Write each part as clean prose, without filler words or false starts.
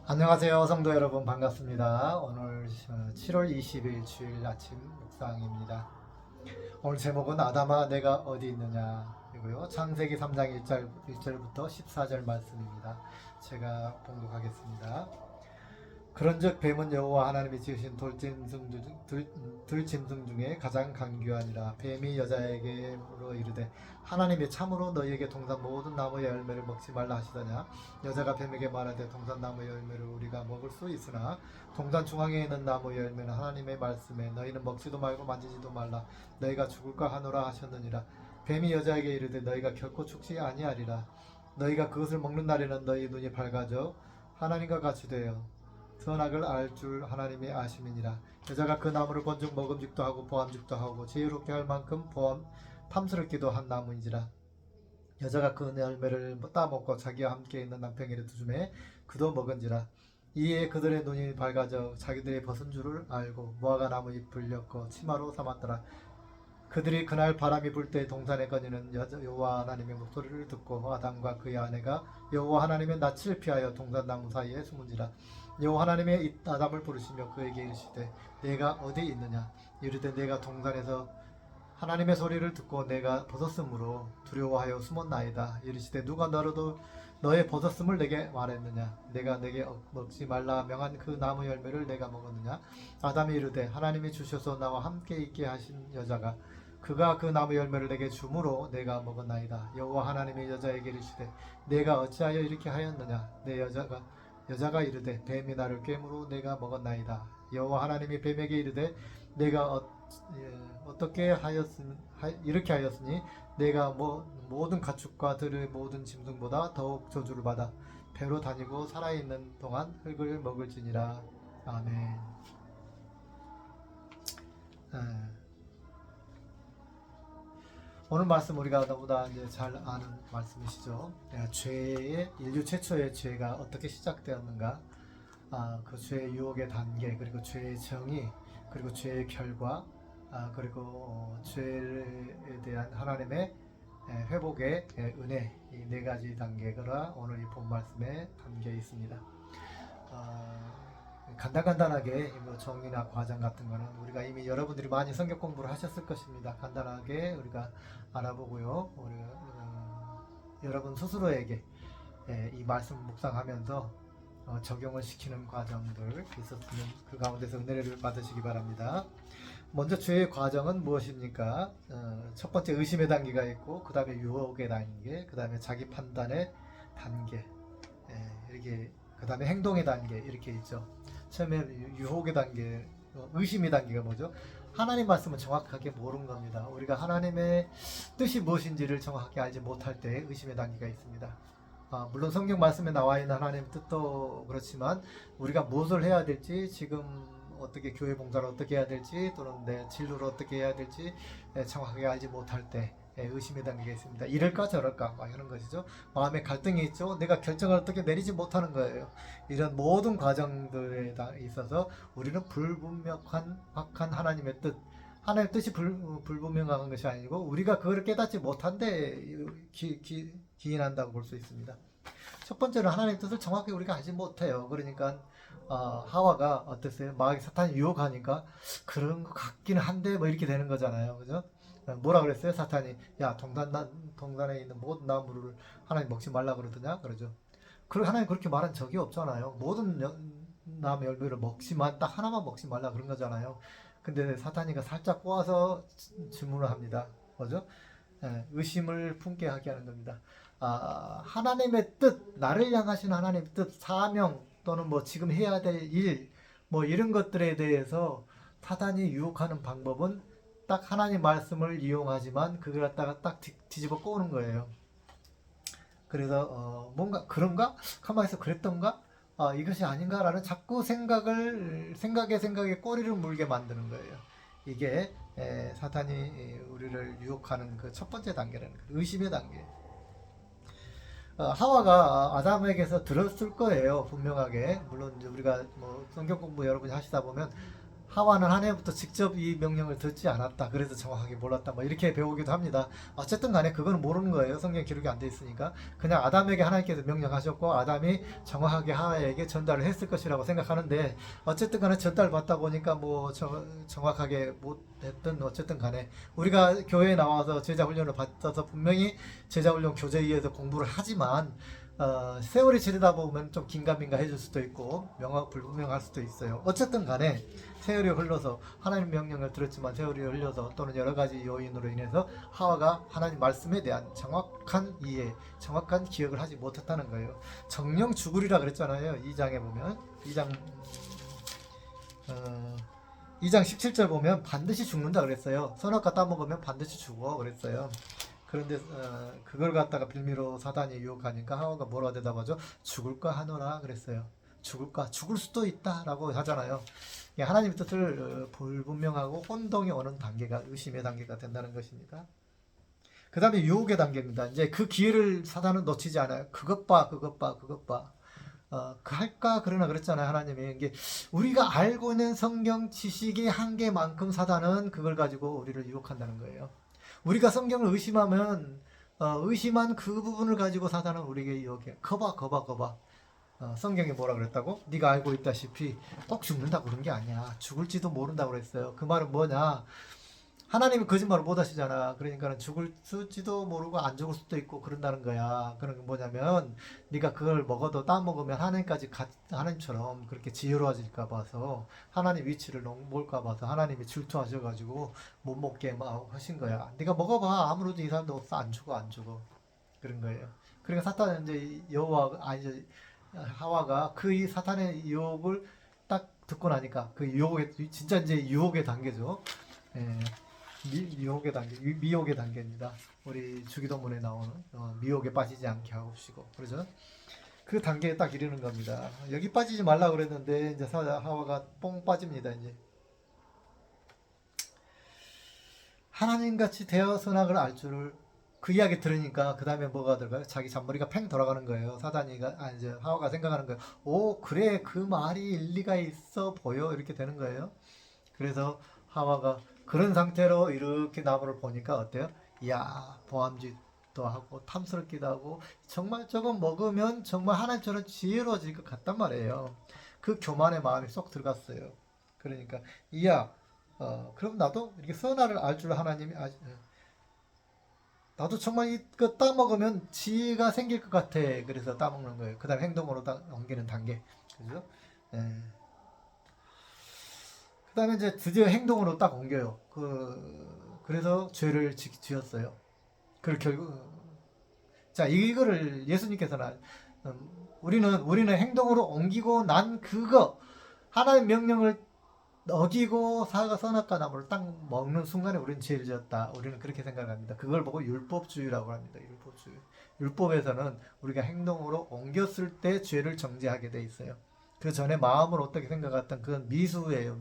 안녕하세요, 성도 여러분. 반갑습니다. 오늘 7월 20일 주일 아침 묵상입니다. 오늘 제목은 아담아 내가 어디 있느냐 이고요. 창세기 3장 1절부터 14절 말씀입니다. 제가 봉독하겠습니다. 그런즉 뱀은 여호와 하나님이 지으신 들짐승 중에 가장 강교하니라. 뱀이 여자에게 물어 이르되 하나님이 참으로 너희에게 동산 모든 나무의 열매를 먹지 말라 하시더냐. 여자가 뱀에게 말하되 동산 나무의 열매를 우리가 먹을 수 있으나 동산 중앙에 있는 나무의 열매는 하나님의 말씀에 너희는 먹지도 말고 만지지도 말라 너희가 죽을까 하노라 하셨느니라. 뱀이 여자에게 이르되 너희가 결코 죽지 아니하리라. 너희가 그것을 먹는 날에는 너희 눈이 밝아져 하나님과 같이 되어 선악을 알 줄 하나님이 아심이니라. 여자가 그 나무를 건축 먹음직도 하고 보암직도 하고 지혜롭게 할 만큼 탐스럽기도 한 나무인지라. 여자가 그 열매를 따먹고 자기와 함께 있는 남편에게 주매 그도 먹은지라. 이에 그들의 눈이 밝아져 자기들의 벗은 줄을 알고 무화과 나무 잎을 엮어 치마로 삼았더라. 그들이 그날 바람이 불 때 동산에 거니는 여호와 하나님의 목소리를 듣고 아담과 그의 아내가 여호와 하나님의 낯을 피하여 동산 나무 사이에 숨은지라. 여호와 하나님의 아담을 부르시며 그에게 이르시되 내가 어디 있느냐. 이르되 내가 동산에서 하나님의 소리를 듣고 내가 벗었으므로 두려워하여 숨었나이다. 이르시되 누가 너의 벗었음을 내게 말했느냐. 내가 내게 먹지 말라 명한 그 나무 열매를 내가 먹었느냐. 아담이 이르되 하나님이 주셔서 나와 함께 있게 하신 여자가 그가 그 나무 열매를 내게 주므로 내가 먹었나이다. 여호와 하나님이 여자에게 이르시되 내가 어찌하여 이렇게 하였느냐. 여자가 이르되 뱀이 나를 꿰므로 내가 먹었나이다. 여호와 하나님이 뱀에게 이르되 내가 어떻게 이렇게 하였으니 내가 모든 가축과 들의 모든 짐승보다 더욱 저주를 받아 배로 다니고 살아있는 동안 흙을 먹을지니라. 아멘. 오늘 말씀 우리가 너무나 이제 잘 아는 말씀이시죠. 인류 최초의 죄가 어떻게 시작되었는가, 그 죄의 유혹의 단계, 그리고 죄의 정의, 그리고 죄의 결과, 그리고 죄에 대한 하나님의 회복의 은혜, 이 네 가지 단계가 오늘 이 본 말씀에 담겨 있습니다. 간단하게 정의나 과정 같은 거는 우리가 이미 여러분들이 많이 성경 공부를 하셨을 것입니다. 간단하게 우리가 알아보고요. 여러분 스스로에게 이 말씀 묵상하면서 적용을 시키는 과정들 있었으면 그 가운데서 은혜를 받으시기 바랍니다. 먼저 죄의 과정은 무엇입니까? 첫 번째 의심의 단계가 있고, 그 다음에 유혹의 단계, 그 다음에 자기 판단의 단계, 이렇게, 그 다음에 행동의 단계, 이렇게 있죠. 처음에 유혹의 단계, 의심의 단계가 뭐죠? 하나님 말씀은 정확하게 모르는 겁니다. 우리가 하나님의 뜻이 무엇인지를 정확하게 알지 못할 때 의심의 단계가 있습니다. 물론 성경 말씀에 나와 있는 하나님의 뜻도 그렇지만 우리가 무엇을 해야 될지, 지금 어떻게 교회 봉사를 어떻게 해야 될지, 또는 내 진로를 어떻게 해야 될지 정확하게 알지 못할 때 의심의 단계가 있습니다. 이럴까 저럴까 막 이런 것이죠. 마음에 갈등이 있죠. 내가 결정을 어떻게 내리지 못하는 거예요. 이런 모든 과정들에 있어서 우리는 불분명한 하나님의 뜻, 하나님의 뜻이 불분명한 것이 아니고 우리가 그걸 깨닫지 못한데 기인한다고 볼 수 있습니다. 첫 번째는 하나님의 뜻을 정확히 우리가 알지 못해요. 그러니까 하와가 어땠어요? 마귀 사탄이 유혹하니까 그런 것 같기는 한데 뭐 이렇게 되는 거잖아요. 그죠? 뭐라 그랬어요? 사탄이 야 동산에 있는 모든 나무를 하나님 먹지 말라 그러더냐? 그러죠. 그리고 하나님 그렇게 말한 적이 없잖아요. 모든 나무 열매를 먹지만 딱 하나만 먹지 말라 그런 거잖아요. 근데 사탄이가 살짝 꼬아서 질문을 합니다. 뭐죠? 의심을 품게 하게 하는 겁니다. 하나님의 뜻, 나를 향하신 하나님의 뜻, 사명 또는 뭐 지금 해야 될 일, 뭐 이런 것들에 대해서 사탄이 유혹하는 방법은 딱 하나님 말씀을 이용하지만 그걸 갖다가 딱 뒤집어 꼬는 거예요. 그래서 뭔가 그런가? 가만히 있어 그랬던가? 이것이 아닌가라는 자꾸 생각에 꼬리를 물게 만드는 거예요. 이게 사탄이 우리를 유혹하는 그 첫 번째 단계라는 거예요. 의심의 단계. 하와가 아담에게서 들었을 거예요. 분명하게. 물론 이제 우리가 뭐 성경 공부 여러분이 하시다 보면 하와는 한 해부터 직접 이 명령을 듣지 않았다. 그래서 정확하게 몰랐다. 뭐 이렇게 배우기도 합니다. 어쨌든 간에 그건 모르는 거예요. 성경 기록이 안 돼 있으니까. 그냥 아담에게 하나님께서 명령하셨고 아담이 정확하게 하와에게 전달을 했을 것이라고 생각하는데 어쨌든 간에 전달받다 보니까 뭐 정확하게 못했든 어쨌든 간에 우리가 교회에 나와서 제자 훈련을 받아서 분명히 제자 훈련 교재에 의해서 공부를 하지만 세월이 지르다 보면 좀 긴가민가 해질 수도 있고 불분명할 수도 있어요. 어쨌든 간에 세월이 흘러서 하나님 명령을 들었지만 세월이 흘려서 또는 여러 가지 요인으로 인해서 하와가 하나님 말씀에 대한 정확한 이해, 정확한 기억을 하지 못했다는 거예요. 정령 죽으리라 그랬잖아요. 2장에 보면 2장 17절 보면 반드시 죽는다 그랬어요. 선악과 따먹으면 반드시 죽어 그랬어요. 그런데 그걸 갖다가 빌미로 사단이 유혹하니까 하와가 뭐라 대답하죠? 죽을까 하노라 그랬어요. 죽을 수도 있다라고 하잖아요. 하나님의 뜻을 불분명하고 혼동이 오는 단계가 의심의 단계가 된다는 것입니다. 그 다음에 유혹의 단계입니다. 이제 그 기회를 사단은 놓치지 않아요. 그것 봐. 할까 그러나 그랬잖아요. 하나님이 이게 우리가 알고 있는 성경 지식의 한계만큼 사단은 그걸 가지고 우리를 유혹한다는 거예요. 우리가 성경을 의심하면 의심한 그 부분을 가지고 사단은 우리에게 유혹해. 거봐. 성경에 뭐라 그랬다고? 네가 알고 있다시피 꼭 죽는다고 그런 게 아니야. 죽을지도 모른다고 그랬어요. 그 말은 뭐냐? 하나님이 거짓말을 못 하시잖아. 그러니까 죽을지도 모르고 안 죽을 수도 있고 그런다는 거야. 그런 게 뭐냐면 네가 그걸 먹어도 따먹으면 하나님처럼 그렇게 지혜로워질까 봐서 하나님 위치를 몰까 봐서 하나님이 질투하셔가지고 못 먹게 막 하신 거야. 네가 먹어봐. 아무래도 이 사람도 없어. 안 죽어. 그런 거예요. 그러니까 사탄은 이제 하와가 이 사탄의 유혹을 딱 듣고 나니까 그 유혹의 진짜 이제 유혹의 단계죠. 예. 미혹의 단계, 미혹의 단계입니다. 우리 주기도문에 나오는 미혹에 빠지지 않게 하옵시고, 그러죠? 그 단계에 딱 이르는 겁니다. 여기 빠지지 말라 그랬는데 이제 하와가 뽕 빠집니다. 이제 하나님같이 대어 선악을 알 줄을 그 이야기 들으니까 그 다음에 뭐가 들어가요? 자기 잔머리가 팽 돌아가는 거예요. 이제 하와가 생각하는 거예요. 오, 그래, 그 말이 일리가 있어 보여 이렇게 되는 거예요. 그래서 하와가 그런 상태로 이렇게 나무를 보니까 어때요? 이야, 보암짓도 하고 탐스럽기도 하고 정말 저거 먹으면 정말 하나님처럼 지혜로워질 것 같단 말이에요. 그 교만의 마음이 쏙 들어갔어요. 그러니까 이야, 그럼 나도 이렇게 선악을 알 줄 하나님이 나도 정말 이거 따먹으면 지혜가 생길 것 같아. 그래서 따먹는 거예요. 그 다음 행동으로 옮기는 단계. 그죠? 예. 그 다음에 이제 드디어 행동으로 딱 옮겨요. 그래서 죄를 지었어요. 자, 이거를 예수님께서는, 우리는 행동으로 옮기고 난 하나님 명령을 어기고 선악과 나무를 딱 먹는 순간에 우리는 죄를 지었다. 우리는 그렇게 생각합니다. 그걸 보고 율법주의라고 합니다. 율법주의. 율법에서는 우리가 행동으로 옮겼을 때 죄를 정죄하게 돼 있어요. 그 전에 마음을 어떻게 생각했던 그건 미수예요.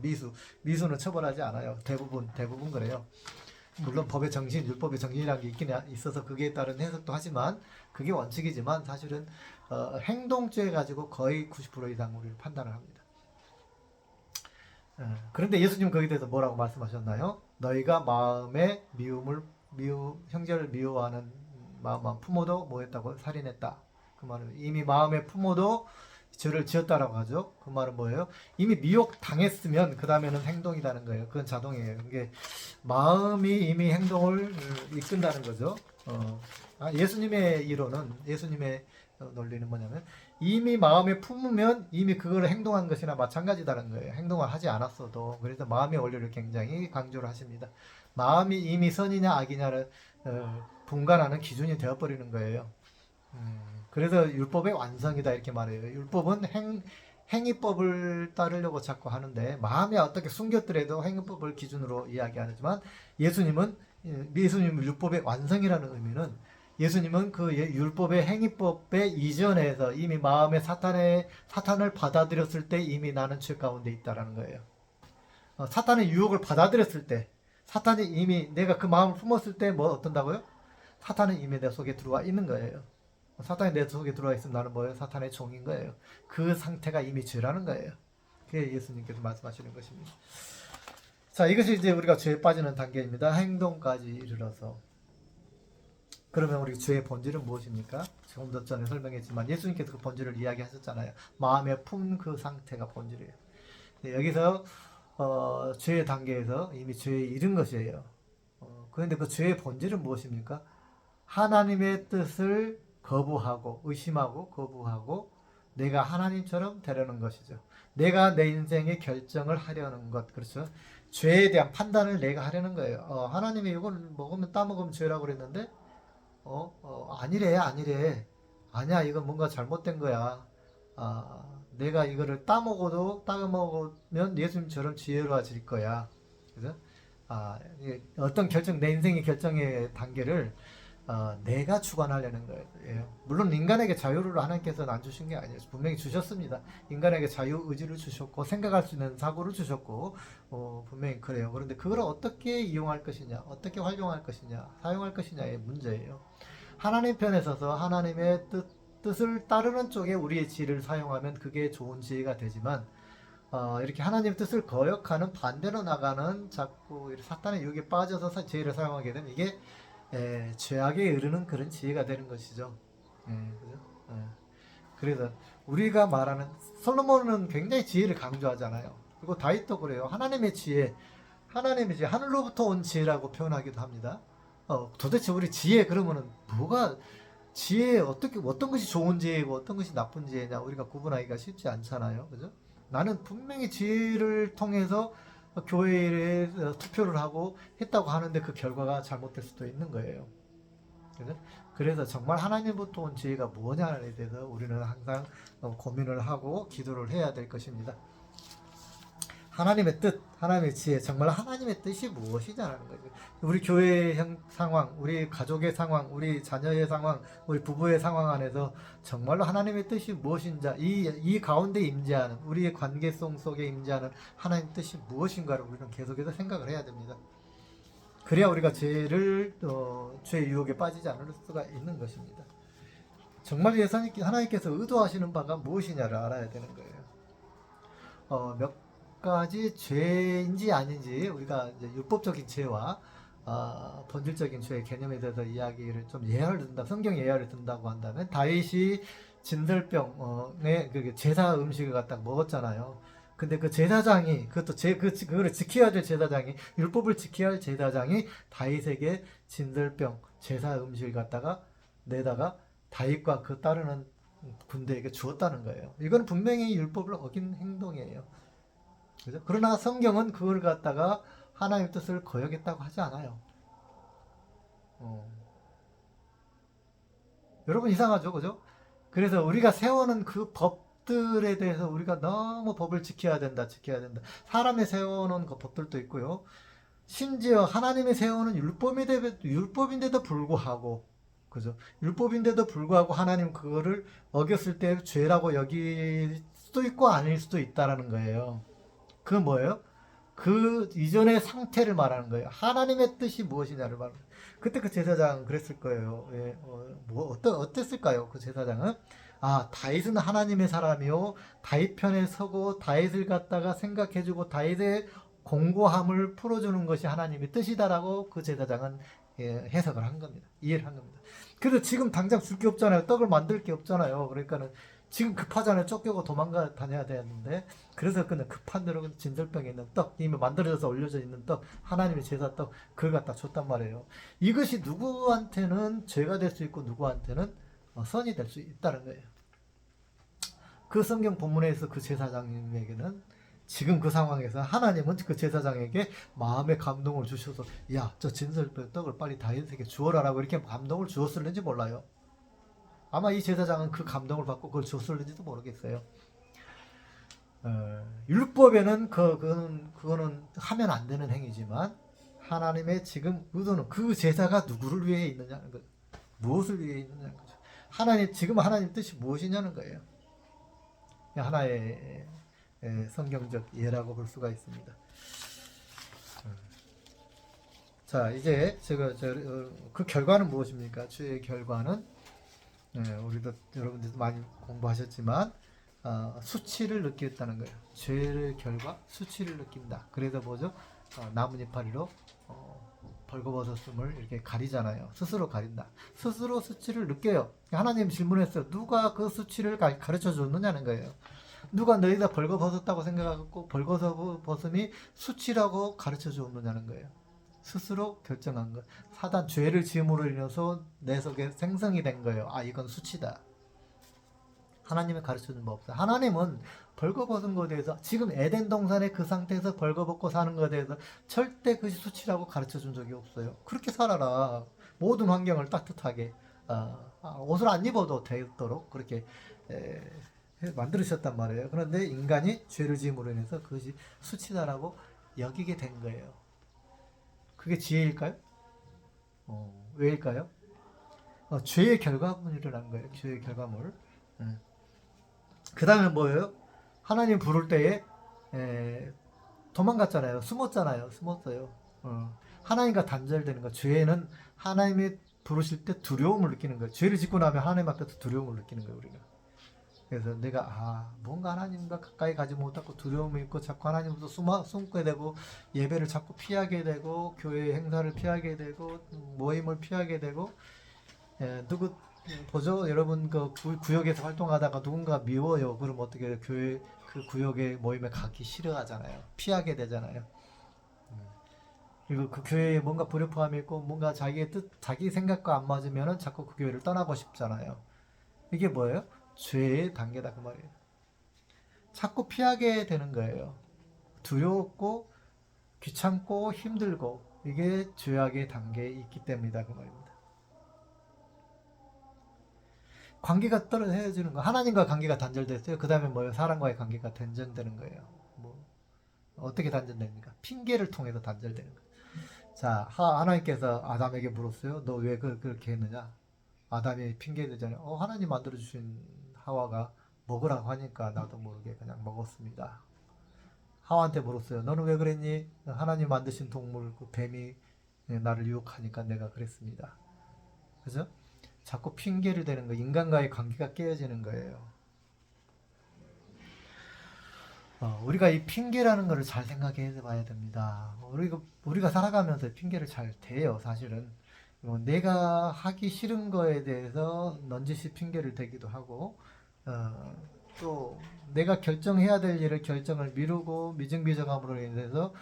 미수는 처벌하지 않아요. 대부분 그래요. 물론 법의 정신, 율법의 정신이라는 게 있긴 있어서 그게 따른 해석도 하지만 그게 원칙이지만 사실은 행동죄 가지고 거의 90% 이상 우리를 판단을 합니다. 그런데 예수님 거기에 대해서 뭐라고 말씀하셨나요? 너희가 마음에 형제를 미워하는 마음만 품어도 뭐했다고? 살인했다. 그 말은 이미 마음에 품어도 죄를 지었다라고 하죠. 그 말은 뭐예요? 이미 미혹 당했으면 그 다음에는 행동이라는 거예요. 그건 자동이에요. 이게 마음이 이미 행동을 이끈다는 거죠. 예수님의 논리는 뭐냐면 이미 마음에 품으면 이미 그걸 행동한 것이나 마찬가지다는 거예요. 행동을 하지 않았어도. 그래서 마음의 원리를 굉장히 강조를 하십니다. 마음이 이미 선이냐 악이냐를 분간하는 기준이 되어버리는 거예요. 그래서 율법의 완성이다 이렇게 말해요. 율법은 행위법을 따르려고 자꾸 하는데 마음이 어떻게 숨겼더라도 행위법을 기준으로 이야기하지만 예수님은 율법의 완성이라는 의미는 예수님은 그 율법의 행위법의 이전에서 이미 마음에 사탄을 받아들였을 때 이미 나는 죄 가운데 있다라는 거예요. 사탄의 유혹을 받아들였을 때 사탄이 이미 내가 그 마음을 품었을 때 뭐 어떤다고요? 사탄은 이미 내 속에 들어와 있는 거예요. 사탄이 내 속에 들어와 있으면 나는 뭐예요? 사탄의 종인 거예요. 그 상태가 이미 죄라는 거예요. 그게 예수님께서 말씀하시는 것입니다. 자, 이것이 이제 우리가 죄에 빠지는 단계입니다. 행동까지 이르러서. 그러면 우리 죄의 본질은 무엇입니까? 조금 더 전에 설명했지만 예수님께서 그 본질을 이야기하셨잖아요. 마음에 품 그 상태가 본질이에요. 네, 여기서 죄의 단계에서 이미 죄에 이른 것이에요. 그런데 그 죄의 본질은 무엇입니까? 하나님의 뜻을 거부하고 의심하고 거부하고 내가 하나님처럼 되려는 것이죠. 내가 내 인생의 결정을 하려는 것. 그렇죠? 죄에 대한 판단을 내가 하려는 거예요. 하나님이 이걸 먹으면 따먹으면 죄라고 그랬는데 아니래, 아니래. 아니야, 이건 뭔가 잘못된 거야. 내가 이거를 따먹으면 예수님처럼 지혜로워질 거야. 그죠? 어떤 결정, 내 인생의 결정의 단계를 내가 주관하려는 거예요. 물론 인간에게 자유를 하나님께서는 안 주신 게 아니에요. 분명히 주셨습니다. 인간에게 자유 의지를 주셨고 생각할 수 있는 사고를 주셨고 분명히 그래요. 그런데 그걸 어떻게 이용할 것이냐, 어떻게 활용할 것이냐, 사용할 것이냐의 문제예요. 하나님 편에 서서 하나님의 뜻을 따르는 쪽에 우리의 지혜를 사용하면 그게 좋은 지혜가 되지만 이렇게 하나님 뜻을 거역하는 반대로 나가는 자꾸 사탄의 유혹에 빠져서 지혜를 사용하게 되면 이게 죄악에 이르는 그런 지혜가 되는 것이죠. 그죠? 그래서 우리가 말하는 솔로몬은 굉장히 지혜를 강조하잖아요. 그리고 다윗도 그래요. 하나님의 지혜 하늘로부터 온 지혜라고 표현하기도 합니다. 도대체 우리 지혜 그러면은 뭐가 지혜 어떤 것이 좋은 지혜고 어떤 것이 나쁜 지혜냐 우리가 구분하기가 쉽지 않잖아요. 그죠? 나는 분명히 지혜를 통해서 교회에 투표를 하고 했다고 하는데 그 결과가 잘못될 수도 있는 거예요. 그죠? 그래서 정말 하나님부터 온 지혜가 뭐냐에 대해서 우리는 항상 고민을 하고 기도를 해야 될 것입니다. 하나님의 뜻, 하나님의 지혜, 정말 하나님의 뜻이 무엇이냐는 거죠. 우리 교회의 상황, 우리 가족의 상황, 우리 자녀의 상황, 우리 부부의 상황 안에서 정말로 하나님의 뜻이 무엇인지 이 가운데 임재하는 우리의 관계성 속에 임재하는 하나님의 뜻이 무엇인가를 우리는 계속해서 생각을 해야 됩니다. 그래야 우리가 죄의 유혹에 빠지지 않을 수가 있는 것입니다. 정말 하나님께서 의도하시는 바가 무엇이냐를 알아야 되는 거예요. 몇 가지 죄인지 아닌지 우리가 이제 율법적인 죄와 본질적인 죄의 개념에 대해서 이야기를 좀 예화를 든다, 성경 예화를 든다고 한다면 다윗이 진설병에 그 제사 음식을 갖다 먹었잖아요. 근데 그 제사장이 그거를 지켜야 될 제사장이 율법을 지켜야 할 제사장이 다윗에게 진설병 제사 음식을 갖다가 내다가 다윗과 그 따르는 군대에게 주었다는 거예요. 이건 분명히 율법을 어긴 행동이에요. 그죠? 그러나 성경은 그걸 갖다가 하나님의 뜻을 거역했다고 하지 않아요. 여러분 이상하죠, 그죠? 그래서 우리가 세우는 그 법들에 대해서 우리가 너무 법을 지켜야 된다. 사람이 세워놓은 그 법들도 있고요. 심지어 하나님이 세우는 율법인데도 불구하고, 그죠? 율법인데도 불구하고 하나님 그거를 어겼을 때 죄라고 여길 수도 있고 아닐 수도 있다라는 거예요. 그 뭐예요? 그 이전의 상태를 말하는 거예요. 하나님의 뜻이 무엇이냐를 말하는 거예요. 그때 그 제사장은 그랬을 거예요. 어땠을까요? 그 제사장은 다윗은 하나님의 사람이요, 다윗 편에 서고 다윗을 갖다가 생각해주고 다윗의 공고함을 풀어주는 것이 하나님의 뜻이다라고 그 제사장은 해석을 한 겁니다. 이해를 한 겁니다. 그래서 지금 당장 줄 게 없잖아요. 떡을 만들 게 없잖아요. 그러니까는 지금 급하잖아요. 쫓겨고 도망가 다녀야 되는데 그래서 그는 급한 대로 진설병에 있는 떡, 이미 만들어져서 올려져 있는 떡, 하나님의 제사 떡 그걸 갖다 줬단 말이에요. 이것이 누구한테는 죄가 될 수 있고 누구한테는 선이 될 수 있다는 거예요. 그 성경 본문에서 그 제사장님에게는 지금 그 상황에서 하나님은 그 제사장에게 마음의 감동을 주셔서 저 진설병 떡을 빨리 다윗에게 주어라라고 이렇게 감동을 주었을는지 몰라요. 아마 이 제사장은 그 감동을 받고 그걸 줬을지도 모르겠어요. 율법에는 그거는 하면 안 되는 행위지만 하나님의 지금 의도는 그 제사가 누구를 위해 있느냐는 거죠. 무엇을 위해 있느냐는 거죠. 지금 하나님 뜻이 무엇이냐는 거예요. 하나의 성경적 예라고 볼 수가 있습니다. 자, 이제 그 결과는 무엇입니까? 주의 결과는 우리도 여러분들도 많이 공부하셨지만 수치를 느꼈다는 거예요. 죄의 결과 수치를 느낀다. 그래서 뭐죠? 나뭇이파리로 벌거벗었음을 이렇게 가리잖아요. 스스로 가린다. 스스로 수치를 느껴요. 하나님 질문했어요. 누가 그 수치를 가르쳐 줬느냐는 거예요. 누가 너희가 벌거벗었다고 생각하고 벌거벗음이 수치라고 가르쳐 줬느냐는 거예요. 스스로 결정한 것. 사단 죄를 지음으로 인해서 내 속에 생성이 된 거예요. 아, 이건 수치다. 하나님이 가르쳐준 법 없어요. 하나님은 벌거벗은 것에 대해서 지금 에덴 동산의 그 상태에서 벌거벗고 사는 것에 대해서 절대 그것이 수치라고 가르쳐준 적이 없어요. 그렇게 살아라. 모든 환경을 따뜻하게 옷을 안 입어도 되도록 그렇게 만들으셨단 말이에요. 그런데 인간이 죄를 지음으로 인해서 그것이 수치다라고 여기게 된 거예요. 그게 지혜일까요? 왜일까요? 죄의 결과물이 일어난 거예요. 죄의 결과물. 그 다음에 뭐예요? 하나님 부를 때에 도망갔잖아요. 숨었어요. 하나님과 단절되는 거. 죄는 하나님이 부르실 때 두려움을 느끼는 거예요. 죄를 짓고 나면 하나님 앞에서 두려움을 느끼는 거예요. 우리가. 그래서 내가 뭔가 하나님과 가까이 가지 못하고 두려움이 있고 자꾸 하나님부터 숨게 되고 예배를 자꾸 피하게 되고 교회 행사를 피하게 되고 모임을 피하게 되고 누구 보죠? 여러분 그 구역에서 활동하다가 누군가 미워요. 그럼 어떻게 해요? 교회 그 구역의 모임에 가기 싫어하잖아요. 피하게 되잖아요. 그리고 그 교회에 뭔가 불협화음이 있고 뭔가 자기의 뜻, 자기 생각과 안 맞으면은 자꾸 그 교회를 떠나고 싶잖아요. 이게 뭐예요? 죄의 단계다 그 말이에요. 자꾸 피하게 되는 거예요. 두렵고 귀찮고 힘들고 이게 죄악의 단계에 있기 때문이다 그 말입니다. 관계가 헤어지는 거. 하나님과 관계가 단절됐어요. 그 다음에 뭐예요? 사람과의 관계가 단절되는 거예요. 뭐 어떻게 단절됩니까? 핑계를 통해서 단절되는 거예요. 자, 하나님께서 아담에게 물었어요. 너 왜 그렇게 했느냐? 아담이 핑계대잖아요. 하나님 만들어주신 하와가 먹으라고 하니까 나도 모르게 그냥 먹었습니다. 하와한테 물었어요. 너는 왜 그랬니? 하나님 만드신 동물, 그 뱀이 나를 유혹하니까 내가 그랬습니다. 그죠? 자꾸 핑계를 대는 거, 인간과의 관계가 깨어지는 거예요. 우리가 이 핑계라는 거를 잘 생각해 봐야 됩니다. 우리가 살아가면서 핑계를 잘 대요, 사실은. 내가 하기 싫은 거에 대해서 넌지시 핑계를 대기도 하고, 또 내가 결정해야 될 일을 결정을 미루고 미증비정함으로 인해서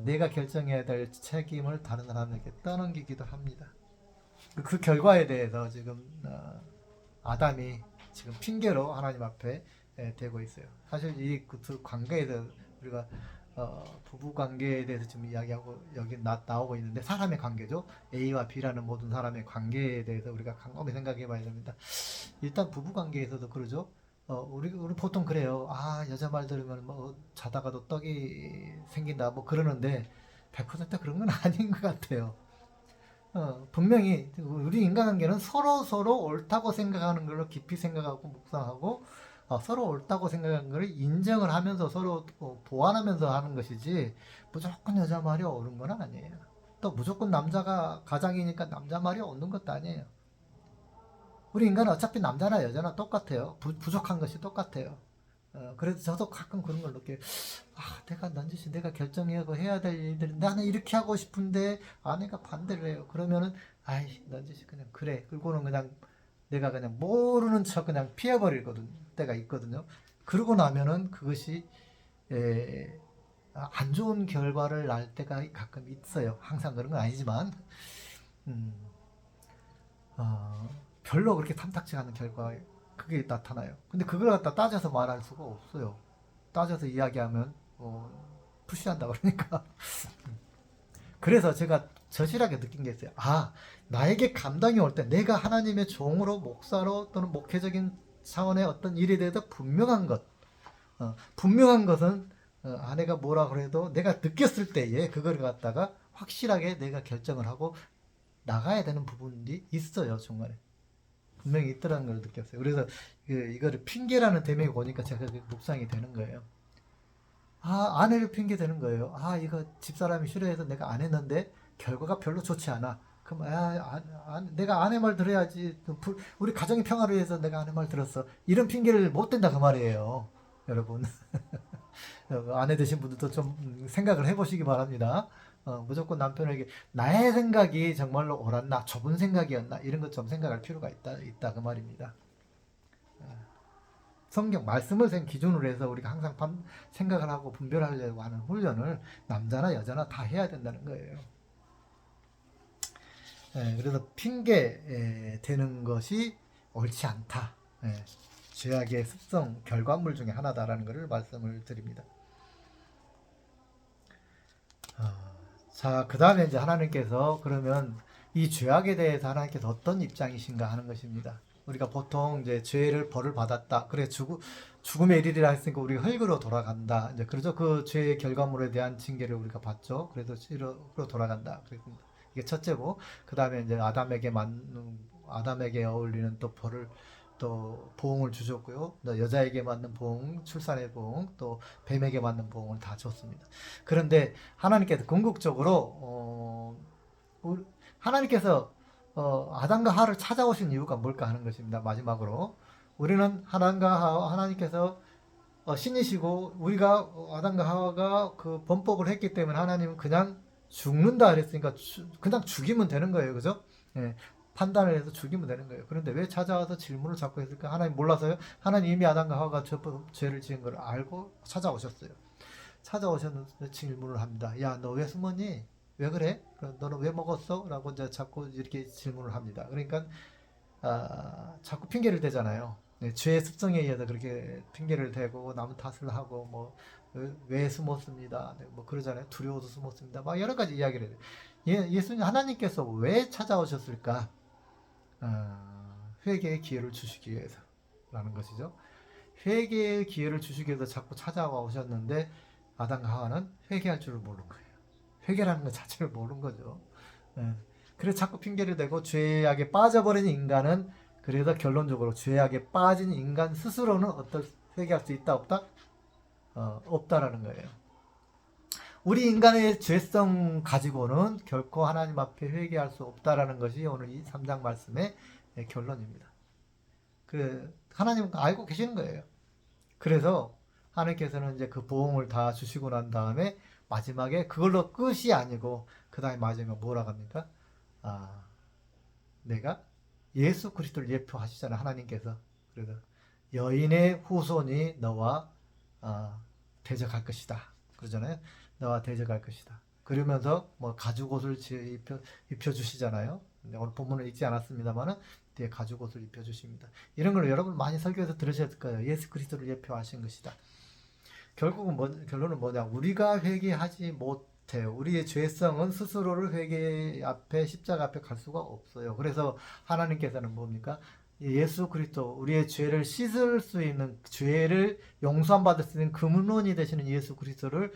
내가 결정해야 될 책임을 다른 사람에게 떠넘기기도 합니다. 그 결과에 대해서 지금 아담이 지금 핑계로 하나님 앞에 대고 있어요. 사실 이 두 관계에서 우리가 부부 관계에 대해서 지금 이야기하고 여기 나오고 있는데 사람의 관계죠. A와 B라는 모든 사람의 관계에 대해서 우리가 곰곰이 생각해 봐야 됩니다. 일단 부부 관계에서도 그러죠. 우리 보통 그래요. 여자 말 들으면 뭐 자다가도 떡이 생긴다 뭐 그러는데 100% 그런 건 아닌 것 같아요. 분명히 우리 인간관계는 서로 옳다고 생각하는 걸로 깊이 생각하고 묵상하고 서로 옳다고 생각하는 걸 인정을 하면서 서로 보완하면서 하는 것이지 무조건 여자 말이 옳은 건 아니에요. 또 무조건 남자가 가장이니까 남자 말이 옳는 것도 아니에요. 우리 인간은 어차피 남자나 여자나 똑같아요. 부족한 것이 똑같아요. 그래서 저도 가끔 그런 걸 느껴요. 내가 넌지시 내가 결정하고 해야 될 일들 나는 이렇게 하고 싶은데 아내가 반대를 해요. 그러면은 넌지시 그냥 그래. 그리고는 그냥 내가 그냥 모르는 척 그냥 피해버리거든 때가 있거든요. 그러고 나면은 그것이 안 좋은 결과를 날 때가 가끔 있어요. 항상 그런 건 아니지만 별로 그렇게 탐탁지 않은 결과 그게 나타나요. 근데 그걸 갖다 따져서 말할 수가 없어요. 따져서 이야기하면 푸시한다 그러니까. 그래서 제가 절실하게 느낀 게 있어요. 나에게 감당이 올 때 내가 하나님의 종으로 목사로 또는 목회적인 차원의 어떤 일에 대해서 분명한 것은 아내가 뭐라 그래도 내가 느꼈을 때에 그걸 갖다가 확실하게 내가 결정을 하고 나가야 되는 부분이 있어요. 중간에 분명히 있더라는 걸 느꼈어요. 그래서 이거를 핑계라는 대명이 오니까 제가 묵상이 되는 거예요. 아내를 핑계 대는 거예요. 이거 집사람이 싫어해서 내가 안 했는데 결과가 별로 좋지 않아. 그럼 내가 아내 말 들어야지. 우리 가정의 평화를 위해서 내가 아내 말 들었어. 이런 핑계를 못 댄다 그 말이에요. 여러분. 아내 되신 분들도 좀 생각을 해보시기 바랍니다. 무조건 남편에게 나의 생각이 정말로 옳았나, 좁은 생각이었나 이런 것 좀 생각할 필요가 있다 그 말입니다. 성경 말씀을 기준으로 해서 우리가 항상 생각을 하고 분별하려고 하는 훈련을 남자나 여자나 다 해야 된다는 거예요. 그래서 핑계 대는 것이 옳지 않다. 죄악의 습성 결과물 중에 하나다라는 것을 말씀을 드립니다. 자, 그 다음에 이제 하나님께서 그러면 이 죄악에 대해서 하나님께서 어떤 입장이신가 하는 것입니다. 우리가 보통 이제 죄를 벌을 받았다. 그래 죽음의 일이라 했으니까 우리가 흙으로 돌아간다. 이제 그래서 그 죄의 결과물에 대한 징계를 우리가 받죠. 그래서 흙으로 돌아간다. 이게 첫째고, 그 다음에 이제 아담에게 어울리는 또 벌을 또 보응을 주셨고요. 여자에게 맞는 보응, 출산의 보응, 또 뱀에게 맞는 보응을 다 줬습니다. 그런데 하나님께서 궁극적으로 하나님께서 아담과 하와를 찾아오신 이유가 뭘까 하는 것입니다. 마지막으로 우리는 하나님께서 신이시고 우리가 아담과 하와가 그 범법을 했기 때문에 하나님은 그냥 죽는다 그랬으니까 그냥 죽이면 되는 거예요. 그죠? 예, 판단을 해서 죽이면 되는 거예요. 그런데 왜 찾아와서 질문을 자꾸 했을까? 하나님 몰라서요? 하나님 이미 아담과 하와가 죄를 지은 걸 알고 찾아오셨어요. 찾아오셨는데 질문을 합니다. 야, 너 왜 숨었니? 왜 그래? 너는 왜 먹었어? 라고 이제 자꾸 이렇게 질문을 합니다. 그러니까 자꾸 핑계를 대잖아요. 네, 죄의 습성에 의해서 그렇게 핑계를 대고 남 탓을 하고 뭐 왜 숨었습니다. 네, 뭐 그러잖아요. 두려워서 숨었습니다. 막 여러 가지 이야기를 해요. 예수님 하나님께서 왜 찾아오셨을까? 회개의 기회를 주시기 위해서라는 것이죠. 회개의 기회를 주시기 위해서 자꾸 찾아와 오셨는데 아담과 하와는 회개할 줄을 모르는 거예요. 회개라는 것 자체를 모르는 거죠. 예. 그래서 자꾸 핑계를 대고 죄악에 빠져버린 인간은 그래서 결론적으로 죄악에 빠진 인간 스스로는 회개할 수 있다 없다? 없다라는 거예요. 우리 인간의 죄성 가지고는 결코 하나님 앞에 회개할 수 없다라는 것이 오늘 이 3장 말씀의 결론입니다. 하나님은 알고 계시는 거예요. 그래서 하나님께서는 이제 그 보응을 다 주시고 난 다음에 마지막에 그걸로 끝이 아니고 그 다음에 마지막에 뭐라고 합니까? 내가 예수 그리스도를 예표하시잖아요. 하나님께서. 그래서 여인의 후손이 너와 대적할 것이다. 그러잖아요. 너와 대적할 것이다. 그러면서 뭐 가죽옷을 입혀 주시잖아요. 오늘 본문을 읽지 않았습니다만은 뒤에 가죽옷을 입혀 주십니다. 이런 걸 여러분 많이 설교에서 들으셨을 거예요. 예수 그리스도를 예표하신 것이다. 결국은 결론은 뭐냐? 우리가 회개하지 못해요. 우리의 죄성은 스스로를 회개 앞에 십자가 앞에 갈 수가 없어요. 그래서 하나님께서는 뭡니까? 예수 그리스도 우리의 죄를 씻을 수 있는 죄를 용서함 받을 수 있는 금문이 되시는 예수 그리스도를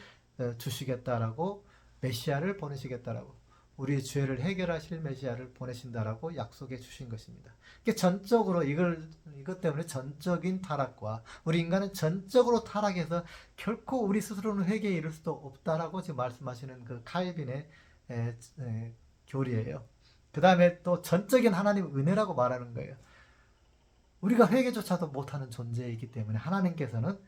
주시겠다라고 메시아를 보내시겠다라고 우리의 죄를 해결하실 메시아를 보내신다라고 약속해 주신 것입니다. 이게 전적으로 이것 때문에 전적인 타락과 우리 인간은 전적으로 타락해서 결코 우리 스스로는 회개에 이를 수도 없다라고 지금 말씀하시는 그 칼빈의 교리예요. 그 다음에 또 전적인 하나님 은혜라고 말하는 거예요. 우리가 회개조차도 못하는 존재이기 때문에 하나님께서는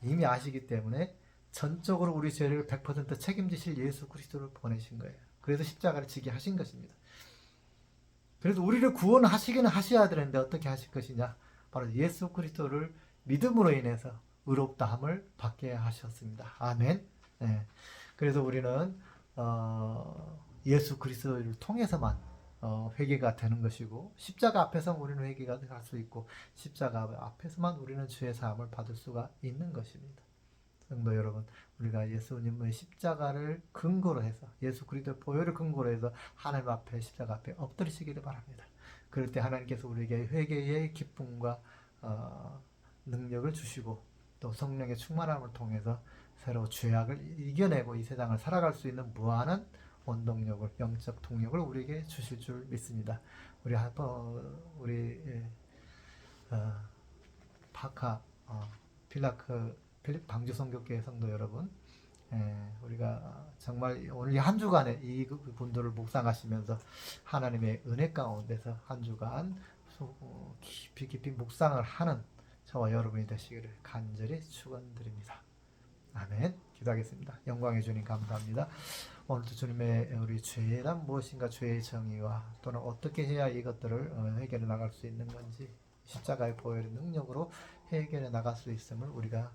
이미 아시기 때문에 전적으로 우리 죄를 100% 책임지실 예수 그리스도를 보내신 거예요. 그래서 십자가를 지게 하신 것입니다. 그래서 우리를 구원하시기는 하셔야 되는데 어떻게 하실 것이냐? 바로 예수 그리스도를 믿음으로 인해서 의롭다함을 받게 하셨습니다. 아멘. 네. 그래서 우리는 예수 그리스도를 통해서만 회개가 되는 것이고 십자가 앞에서 우리는 회개가 할 수 있고 십자가 앞에서만 우리는 죄의 사함을 받을 수가 있는 것입니다. 성도 여러분, 우리가 예수님의 십자가를 근거로 해서 예수 그리스도의 보혈을 근거로 해서 하나님 앞에 십자가 앞에 엎드리시기를 바랍니다. 그럴 때 하나님께서 우리에게 회개의 기쁨과 능력을 주시고 또 성령의 충만함을 통해서 새로 죄악을 이겨내고 이 세상을 살아갈 수 있는 무한한 원동력을 영적 동력을 우리에게 주실 줄 믿습니다. 우리 파카 필립 방주 선교회 성도 여러분, 우리가 정말 오늘 한 주간에 이 분들을 묵상하시면서 하나님의 은혜 가운데서 한 주간 깊이 묵상을 하는 저와 여러분이 되시기를 간절히 축원드립니다. 아멘. 기도하겠습니다. 영광의 주님 감사합니다. 오늘도 주님의 우리 죄란 무엇인가 죄의 정의와 또는 어떻게 해야 이것들을 해결해 나갈 수 있는 건지 십자가의 보혈의 능력으로 해결해 나갈 수 있음을 우리가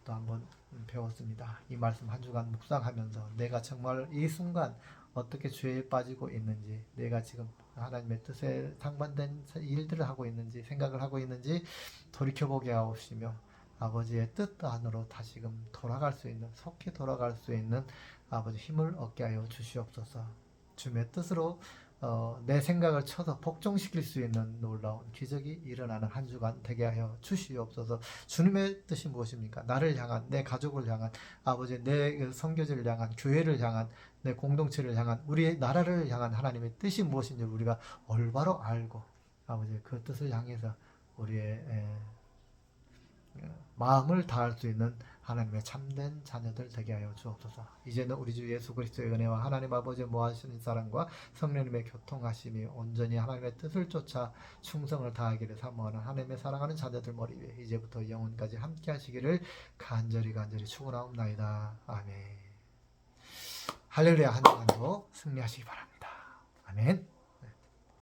또 한번 배웠습니다. 이 말씀 한 주간 묵상하면서 내가 정말 이 순간 어떻게 죄에 빠지고 있는지, 내가 지금 하나님의 뜻에 상반된 일들을 하고 있는지, 생각을 하고 있는지 돌이켜보게 하옵시며 아버지의 뜻 안으로 다시금 돌아갈 수 있는, 속히 돌아갈 수 있는 아버지 힘을 얻게 하여 주시옵소서. 주님의 뜻으로 내 생각을 쳐서 복종시킬 수 있는 놀라운 기적이 일어나는 한 주간 되게 하여 주시옵소서. 주님의 뜻이 무엇입니까? 나를 향한, 내 가족을 향한, 아버지 내 선교지를 향한, 교회를 향한, 내 공동체를 향한, 우리의 나라를 향한 하나님의 뜻이 무엇인지 우리가 올바로 알고 아버지 그 뜻을 향해서 우리의 마음을 다할 수 있는 하나님의 참된 자녀들 되게 하여 주옵소서. 이제는 우리 주 예수 그리스도의 은혜와 하나님 아버지의 모하시는 사랑과 성령님의 교통하심이 온전히 하나님의 뜻을 쫓아 충성을 다하기를 사모하는 하나님의 사랑하는 자녀들 머리 위에 이제부터 영원까지 함께 하시기를 간절히 축원하옵나이다. 아멘. 할렐루야. 한 주간도 승리하시기 바랍니다. 아멘.